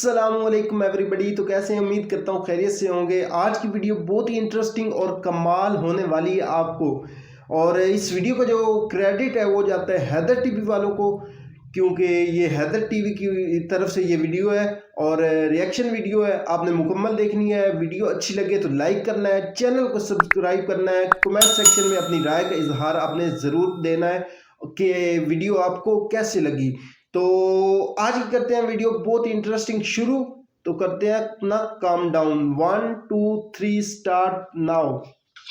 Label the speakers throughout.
Speaker 1: अस्सलाम वालेकुम एवरीबॉडी। तो कैसे हैं, उम्मीद करता हूँ खैरियत से होंगे। आज की वीडियो बहुत ही इंटरेस्टिंग और कमाल होने वाली है आपको, और इस वीडियो का जो क्रेडिट है वो जाता है हैदर टीवी वालों को, क्योंकि ये हैदर टीवी की तरफ से ये वीडियो है और रिएक्शन वीडियो है। आपने मुकम्मल देखनी है। वीडियो अच्छी लगे तो लाइक करना है, चैनल को सब्सक्राइब करना है, कमेंट सेक्शन में अपनी राय का इजहार आपने ज़रूर देना है कि वीडियो आपको कैसे लगी। तो आज ही करते हैं वीडियो बहुत ही इंटरेस्टिंग शुरू। तो करते हैं अपना काम डाउन। 1 2 3 start now.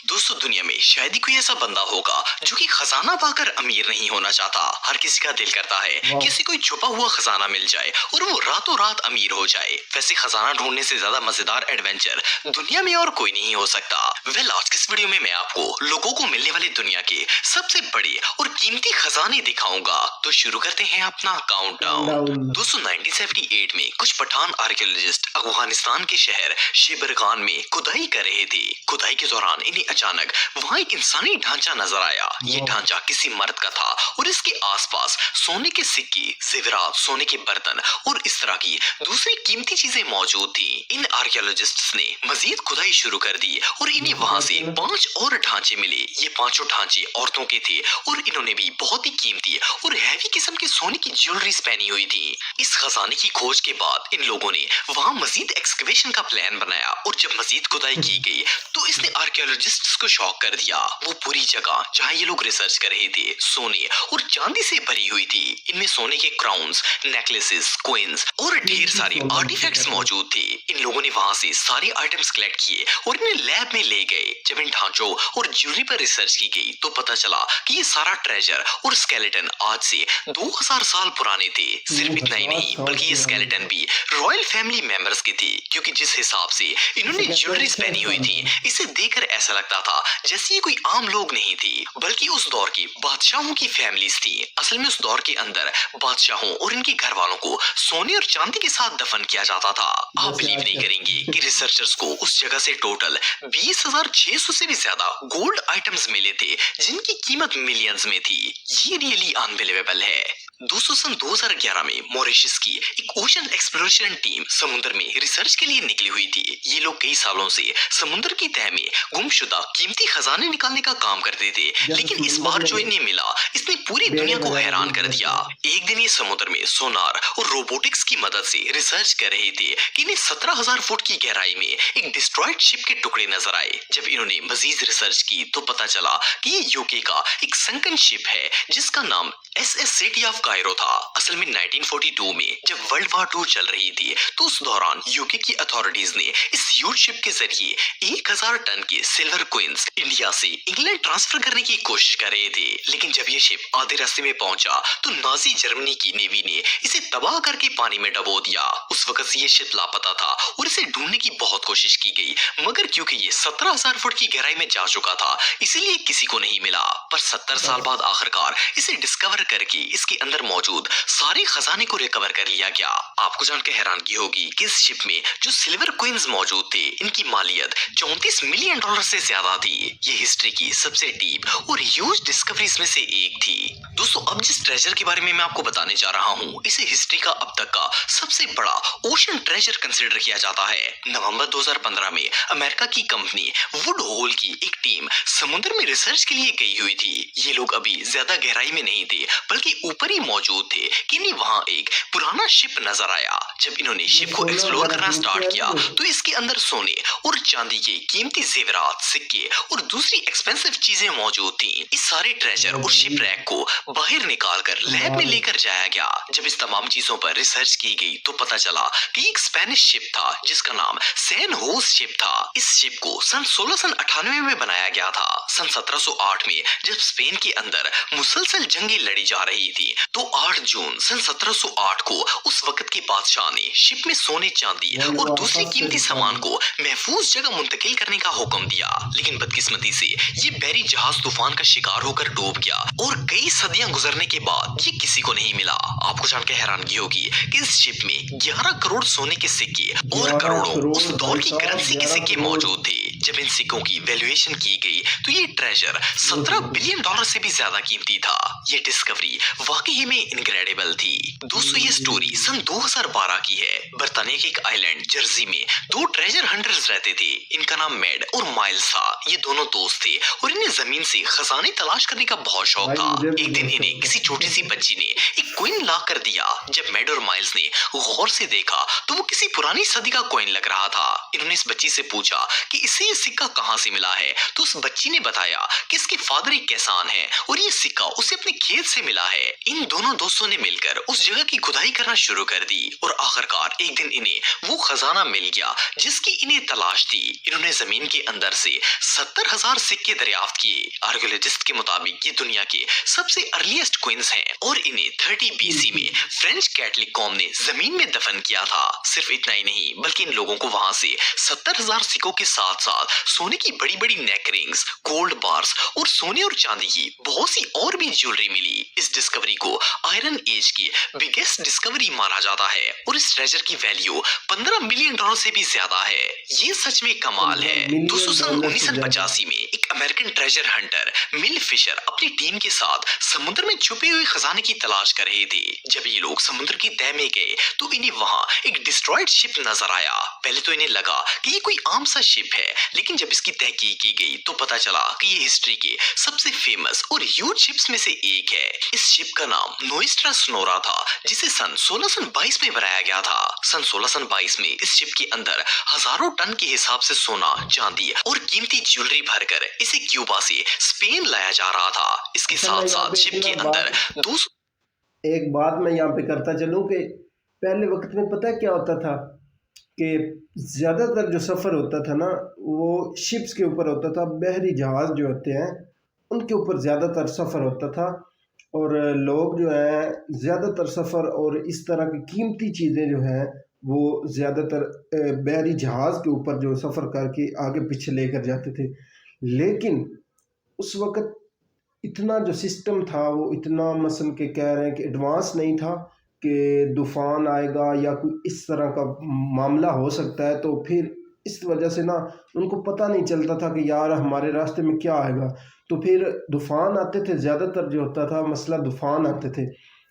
Speaker 2: दोस्तों, दुनिया में शायद ही कोई ऐसा बंदा होगा जो कि खजाना पाकर अमीर नहीं होना चाहता। हर किसी का दिल करता है किसी कोई छुपा हुआ खजाना मिल जाए और वो रातों रात अमीर हो जाए। वैसे खजाना ढूंढने से ज्यादा मजेदार एडवेंचर दुनिया में और कोई नहीं हो सकता। आज की इस वीडियो में मैं आपको लोगों को मिलने वाले दुनिया के सबसे बड़े और कीमती खजाने दिखाऊंगा। तो शुरू करते हैं अपना काउंटडाउन। दोस्तों, 1978 में कुछ पठान आर्कियोलॉजिस्ट अफगानिस्तान के शहर शेबरगान में खुदाई कर रहे थे। खुदाई के दौरान इन्हें अचानक वहां एक इंसानी ढांचा नजर आया। ये ढांचा किसी मर्द का था और इसके आसपास सोने के सिक्के, जेवरात, सोने के बर्तन और इस तरह की दूसरी कीमती चीजें मौजूद थी। इन आर्कियोलॉजिस्ट्स ने मजीद खुदाई शुरू कर दी और इन्हें वहां से 5 और ढांचे मिले। ये पांचों ढांचे औरतों के थे और इन्होंने भी बहुत ही कीमती और हैवी किस्म के सोने की ज्वेलरीज पहनी हुई थी। इस खजाने की खोज के बाद इन लोगों ने वहां मजीद एक्सकवेशन का प्लान बनाया और जब मजीद खुदाई की गई तो इसने आर्कियोलॉजिस्ट को शॉक कर दिया। वो पूरी जगह जहां ये लोग रिसर्च कर रहे थे सोने और चांदी से भरी हुई थी। इनमें सोने के क्राउन्स, नेकलेसेस, कॉइन्स और ढेर सारे आर्टिफैक्ट्स मौजूद थे। इन लोगों ने वहां से सारे आइटम्स कलेक्ट किए और इन्हें लैब में ले गए। जब इन ढांचों और ज्वेलरी पर रिसर्च की गई तो पता चला कि ये सारा ट्रेजर और स्केलेटन आज से 2000 साल पुराने थे। सिर्फ इतना ही नहीं बल्कि ये स्केलेटन भी रॉयल फैमिली मेंबर्स के थे, क्योंकि जिस हिसाब से इन्होंने ज्वेलरीज पहनी हुई थी इसे देखकर ऐसा लगता था जैसे ये कोई आम लोग नहीं थी बल्कि उस दौर की बादशाहों की फैमिलीज थी। असल में उस दौर के अंदर बादशाहों और इनके घर वालों को सोने और चांदी के साथ दफन किया जाता था। आप बिलीव नहीं करेंगे कि रिसर्चर्स को उस जगह से टोटल 20,600 से भी ज्यादा गोल्ड आइटम्स मिले थे जिनकी कीमत मिलियंस में थी। ये रियली अनबिलीवेबल है। दोस्तों, सन 2011 में मॉरिशस की एक ओशन एक्सप्लोरेशन टीम समुद्र में रिसर्च के लिए निकली हुई थी। ये लोग कई सालों से समुद्र की तह में गुमशुदा कीमती खजाने निकालने का काम करते थे, लेकिन इस बार जो इन्हें मिला इसने पूरी दुनिया को हैरान कर दिया। एक दिन ये समुद्र में सोनार और रोबोटिक्स की मदद से रिसर्च कर रहे थे कि इन्हें 17,000 फुट की गहराई में एक डिस्ट्रॉयड शिप के टुकड़े नजर आए। जब इन्होंने मजीद रिसर्च की तो पता चला कि ये यूके का एक संकन शिप है जिसका नाम SS सिटी ऑफ कायरो था। असल में 1942 में जब वर्ल्ड वॉर 2 चल रही थी तो उस दौरान यूके की अथॉरिटीज ने इस ह्यूज शिप के जरिए 1000 टन के सिल्वर कॉइंस इंडिया से इंग्लैंड ट्रांसफर करने की कोशिश कर रहे थे। लेकिन जब ये शिप आधे रास्ते में पहुंचा तो नाजी जर्मनी की नेवी ने इसे तबाह करके पानी में डबो दिया। उस वक्त से ये शिप लापता था और इसे ढूंढने की बहुत कोशिश की गई, मगर क्योंकि ये 17,000 फुट की गहराई में जा चुका था इसीलिए किसी को नहीं मिला। पर 70 साल बाद आखिरकार इसे डिस्कवर करके इसके अंदर मौजूद सारे खजाने को रिकवर कर लिया गया। आपको जानकर हैरानगी होगी कि इस शिप में जो सिल्वर कॉइंस मौजूद थे इनकी मालियत 34 मिलियन डॉलर से ज्यादा थी। ये हिस्ट्री की सबसे डीप और ह्यूज डिस्कवरीज में से एक थी। दोस्तों, अब जिस ट्रेजर के बारे में मैं आपको बताने जा रहा हूँ इसे हिस्ट्री का अब तक का सबसे बड़ा ओशन ट्रेजर कंसिडर किया जाता है। नवंबर 2015 में अमेरिका की कंपनी वुड होल की एक टीम समुद्र में रिसर्च के लिए गई हुई थी। ये लोग अभी ज्यादा गहराई में नहीं थे बल्कि ऊपर ही मौजूद थे कि इन्हें वहां एक पुराना शिप नजर आया। जब इन्होंने शिप को एक्सप्लोर करना स्टार्ट किया तो इसके अंदर सोने और चांदी के कीमती जेवरात, सिक्के और दूसरी एक्सपेंसिव चीजें मौजूद थी। इस सारे ट्रेजर और शिप रैक को बाहर निकालकर लैब में लेकर जाया गया। जब इस तमाम चीजों पर रिसर्च की गई तो पता चला कि एक स्पेनिश शिप था जिसका नाम सैन होस शिप था। इस शिप को सन 1698 में बनाया गया था। सन 1708 में जब स्पेन के अंदर मुसलसल जंगें लड़ी जा रही थी तो 8 जून सन 1708 को उस वक्त के बादशाह ने शिप में सोने, चांदी और दूसरी कीमती सामान को महफूज जगह मुंतकिल करने का हुक्म दिया। लेकिन बदकिस्मती से ये बहरी जहाज तूफान का शिकार होकर डूब गया और कई सदियां गुजरने के बाद ये किसी को नहीं मिला। आपको जानकर हैरानगी होगी कि इस शिप में 11 करोड़ सोने के सिक्के और करोड़ों उस दौर की करेंसी के सिक्के मौजूद थे। जब इन सिक्कों की वैल्यूएशन की गई तो ये ट्रेजर $17 बिलियन से भी ज्यादा कीमती था। ये डिस्कवरी वाकई में इनक्रेडिबल थी। दोस्तों ये स्टोरी सन 2012 की है। बर्तानिया के एक आइलैंड जर्सी में दो ट्रेजर हंटर्स रहते थे। इनका नाम मैड और माइल्स था। ये दोनों दोस्त थे और इन्हें जमीन से खजाने तलाश करने का बहुत शौक था। एक दिन इन्हें किसी छोटी सी बच्ची ने एक कॉइन ला कर दिया। जब मैड और माइल्स ने गौर से देखा तो वो किसी पुरानी सदी का कॉइन लग रहा था। इन्होंने इस बच्ची से पूछा कि इसे ये सिक्का कहाँ से मिला है, तो उस बच्ची ने बताया कि इसके फादर एक किसान है और ये सिक्का उसे अपने खेत से मिला है। इन दोनों दोस्तों ने मिलकर उस जगह की खुदाई करना शुरू कर दी और आखिरकार एक दिन इन्हें वो खजाना मिल गया जिसकी इन्हें तलाश थी। इन्होंने जमीन के अंदर से 70,000 सिक्के दरियाफ्त किए। आर्कियोलॉजिस्ट के मुताबिक ये दुनिया के सबसे अर्लीस्ट क्वींस हैं और इन्हें 30 BC में फ्रेंच कैथलिक कौम ने जमीन में दफन किया था। सिर्फ इतना ही नहीं बल्कि इन लोगों को वहां से 70,000 सिक्कों के साथ साथ सोने की बड़ी बड़ी नेक रिंग्स, गोल्ड बार्स और सोने और चांदी की बहुत सी और भी ज्वेलरी मिली। इस डिस्कवरी को आयरन एज की बिगेस्ट डिस्कवरी माना जाता है और इस ट्रेजर की वैल्यू $15 मिलियन से भी ज्यादा है। ये सच में कमाल है। दोस्तों सन 1985 में एक अमेरिकन ट्रेजर हंटर मिल फिशर अपनी टीम के साथ समुद्र में छुपे हुए खजाने की तलाश कर रहे थे। जब ये लोग समुद्र की तह में गए तो इन्हें वहां एक डिस्ट्रॉयड शिप नजर आया। पहले तो इन्हें लगा कि ये कोई आम सा शिप है, लेकिन जब इसकी तहकीक की गई तो पता चला कि ये हिस्ट्री के सबसे फेमस और ह्यूज शिप्स में से एक है। इस शिप का नाम नोएस्ट्रा सोनोरा था, जिसे सन 1622 में बनाया गया था। सन 1622 में इस शिप के अंदर हजारों टन के हिसाब से सोना, चांदी और कीमती ज्वेलरी भरकर इसे क्यूबा से स्पेन लाया जा रहा था। इसके साथ साथ शिप के अंदर
Speaker 1: एक बात मैं यहाँ पे करता चलूँ कि पहले वक्त में पता है क्या होता था कि ज़्यादातर जो सफ़र होता था ना वो शिप्स के ऊपर होता था। बहरी जहाज़ जो होते हैं उनके ऊपर ज़्यादातर सफ़र होता था और लोग जो हैं ज़्यादातर सफ़र और इस तरह की कीमती चीज़ें जो हैं वो ज़्यादातर बहरी जहाज़ के ऊपर जो सफ़र करके आगे पीछे लेकर जाते थे। लेकिन उस वक़्त इतना जो सिस्टम था वो इतना मसलन के कह रहे हैं कि एडवांस नहीं था कि तूफ़ान आएगा या कोई इस तरह का मामला हो सकता है। तो फिर इस वजह से ना उनको पता नहीं चलता था कि यार हमारे रास्ते में क्या आएगा। तो फिर तूफ़ान आते थे, ज़्यादातर जो होता था मसला तूफ़ान आते थे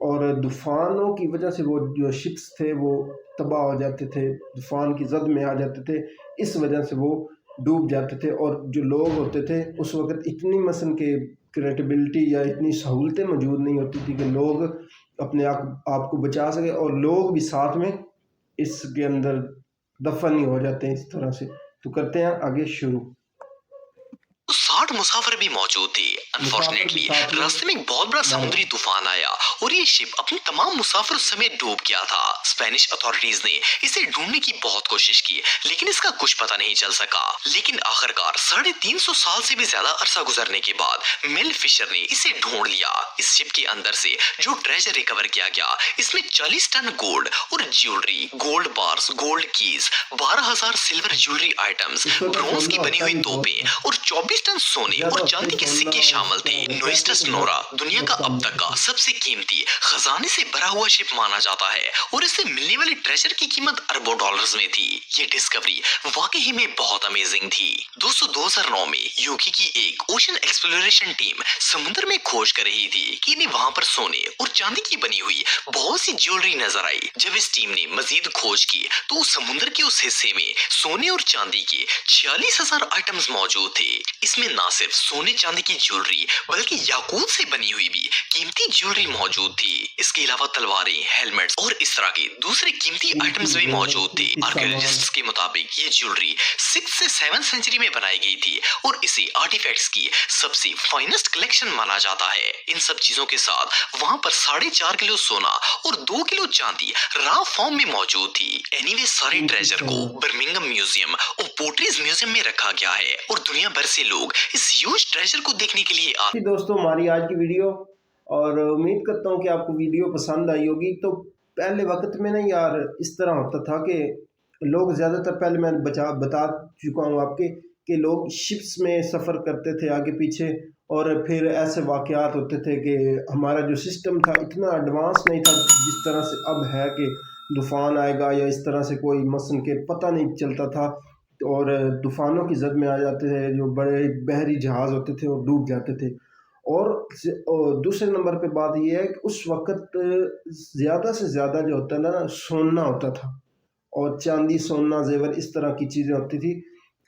Speaker 1: और तूफ़ानों की वजह से वो जो शिप्स थे वो तबाह हो जाते थे, तूफ़ान की जद में आ जाते थे। इस वजह से वो डूब जाते थे और जो लोग होते थे उस वक़्त इतनी मसलन के क्रिएटिबिलिटी या इतनी सहूलतें मौजूद नहीं होती थी कि लोग अपने आप को बचा सके और लोग भी साथ में इसके अंदर दफन ही हो जाते हैं इस तरह से। तो करते हैं आगे शुरू।
Speaker 2: 60 मुसाफिर भी मौजूद थे। अनफॉर्चुनेटली रास्ते में एक बहुत बड़ा समुद्री तूफान आया और ये शिप अपने तमाम मुसाफिर समेत डूब गया था। स्पेनिश अथॉरिटीज ने इसे ढूंढने की बहुत कोशिश की, लेकिन इसका कुछ पता नहीं चल सका। लेकिन आखिरकार 350 साल से भी ज्यादा अरसा गुजरने के बाद मिल फिशर ने इसे ढूंढ लिया। इस शिप के अंदर से जो ट्रेजर रिकवर किया गया इसमें 40 टन गोल्ड और jewellery, gold bars, gold keys, 12,000 silver jewellery items, bronze की बनी हुई तोपें और 24 टन सोने और चांदी के सिक्के शामिल थे। नोएस्ट्रा सोनोरा दुनिया का अब तक का सबसे कीमती खजाने से भरा हुआ शिप माना जाता है और इससे मिलने वाली ट्रेजर की कीमत अरबों डॉलर्स में थी। ये डिस्कवरी वाकई में बहुत अमेजिंग थी। दोस्तों 2009 में यूके की एक ओशन एक्सप्लोरेशन टीम समुद्र में खोज कर रही थी कि इन्हें वहां पर सोने और चांदी की बनी हुई बहुत सी ज्वेलरी नजर आई। जब इस टीम ने मजीद खोज की तो समुद्र के उस हिस्से में सोने और चांदी के 46,000 आइटम्स मौजूद थे। इसमें ना सिर्फ सोने चांदी की ज्वेलरी बल्कि याकूत से बनी हुई भी कीमती ज्वेलरी मौजूद थी। इसके अलावा तलवारें, हेलमेट्स और इस तरह के दूसरे कीमती आइटम्स भी मौजूद थे। आर्कियोलॉजिस्ट्स के मुताबिक ये ज्वेलरी 6 से 7 सेंचुरी में बनाई गई थी और इसे आर्टिफैक्ट्स की सबसे फाइनेस्ट कलेक्शन माना जाता है। इन सब चीजों के साथ वहां पर 4.5 किलो सोना और 2 किलो चांदी रॉ फॉर्म में मौजूद थी। एनीवे सारे ट्रेजर को बर्मिंघम म्यूजियम और पोर्ट्रीज म्यूजियम में रखा गया है और दुनिया भर से लोग इस ह्यूज ट्रेजर को देखने के लिए आते।
Speaker 1: दोस्तों हमारी आज की वीडियो और उम्मीद करता हूँ कि आपको वीडियो पसंद आई होगी। तो पहले वक्त में ना यार इस तरह होता था कि लोग ज़्यादातर, पहले मैं बता चुका हूँ आपके कि लोग शिप्स में सफ़र करते थे आगे पीछे और फिर ऐसे वाक़यात होते थे कि हमारा जो सिस्टम था इतना एडवांस नहीं था जिस तरह से अब है कि तूफ़ान आएगा या इस तरह से कोई मसलन के पता नहीं चलता था اور طوفانوں کی زد میں آ جاتے تھے، جو بڑے بحری جہاز ہوتے تھے وہ ڈوب جاتے تھے۔ اور دوسرے نمبر پہ بات یہ ہے کہ اس وقت زیادہ سے زیادہ جو ہوتا ہے نا سونا ہوتا تھا، اور چاندی، سونا، زیور اس طرح کی چیزیں ہوتی تھی۔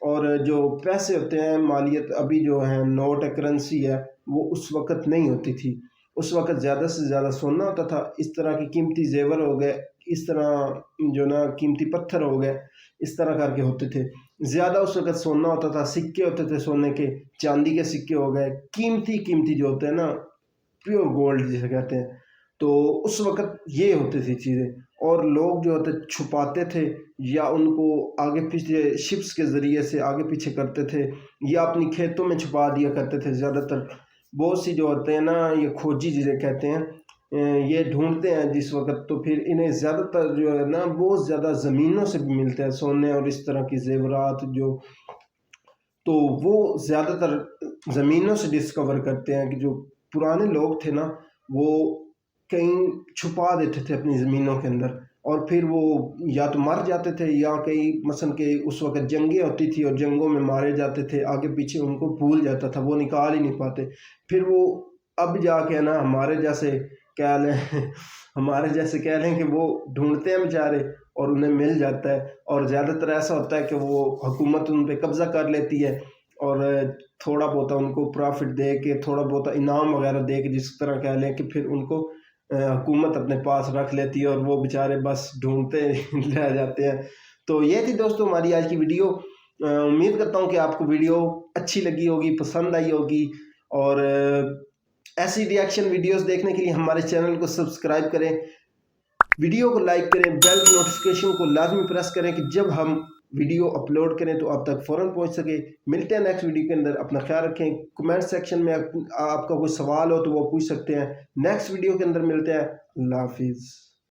Speaker 1: اور جو پیسے ہوتے ہیں، مالیت ابھی جو ہیں نوٹ ہے، کرنسی ہے، وہ اس وقت نہیں ہوتی تھی۔ اس وقت زیادہ سے زیادہ سونا ہوتا تھا، اس طرح کی قیمتی زیور ہو گئے، اس طرح جو نا قیمتی پتھر ہو گئے، اس طرح کر کے ہوتے تھے۔ زیادہ اس وقت سونا ہوتا تھا، سکے ہوتے تھے سونے کے، چاندی کے سکے ہو گئے، قیمتی جو ہوتے ہیں نا پیور گولڈ جسے کہتے ہیں، تو اس وقت یہ ہوتی تھی چیزیں۔ اور لوگ جو ہوتے چھپاتے تھے، یا ان کو آگے پیچھے شپس کے ذریعے سے آگے پیچھے کرتے تھے، یا اپنی کھیتوں میں چھپا دیا کرتے تھے۔ زیادہ تر بہت سی جو ہوتے ہیں نا یہ کھوجی جسے کہتے ہیں، یہ ڈھونڈتے ہیں جس وقت، تو پھر انہیں زیادہ تر جو ہے نا بہت زیادہ زمینوں سے بھی ملتے ہیں سونے اور اس طرح کی زیورات جو، تو وہ زیادہ تر زمینوں سے ڈسکور کرتے ہیں کہ جو پرانے لوگ تھے نا وہ کہیں چھپا دیتے تھے اپنی زمینوں کے اندر، اور پھر وہ یا تو مر جاتے تھے، یا کئی مثلا کہ اس وقت جنگیں ہوتی تھی اور جنگوں میں مارے جاتے تھے، آگے پیچھے ان کو بھول جاتا تھا، وہ نکال ہی نہیں پاتے۔ پھر وہ اب جا کے نا ہمارے جیسے کہہ لیں کہ وہ ڈھونڈتے ہیں بیچارے اور انہیں مل جاتا ہے، اور زیادہ تر ایسا ہوتا ہے کہ وہ حکومت ان پہ قبضہ کر لیتی ہے، اور تھوڑا بہت ان کو پرافٹ دے کے، تھوڑا بہت انعام وغیرہ دے کے، جس طرح کہہ لیں کہ پھر ان کو حکومت اپنے پاس رکھ لیتی ہے، اور وہ بیچارے بس ڈھونڈتے رہ جاتے ہیں۔ تو یہ تھی دوستو ہماری آج کی ویڈیو۔ امید کرتا ہوں کہ آپ کو ویڈیو اچھی لگی ہوگی، پسند آئی ہوگی، اور ایسی ریئیکشن ویڈیوز دیکھنے کے لیے ہمارے چینل کو سبسکرائب کریں، ویڈیو کو لائک کریں، بیل کی نوٹیفکیشن کو لازمی پریس کریں کہ جب ہم ویڈیو اپلوڈ کریں تو آپ تک فوراً پہنچ سکے۔ ملتے ہیں نیکسٹ ویڈیو کے اندر، اپنا خیال رکھیں۔ کمنٹ سیکشن میں آپ کا کوئی سوال ہو تو وہ پوچھ سکتے ہیں۔ نیکسٹ ویڈیو کے اندر ملتے ہیں۔ اللہ حافظ۔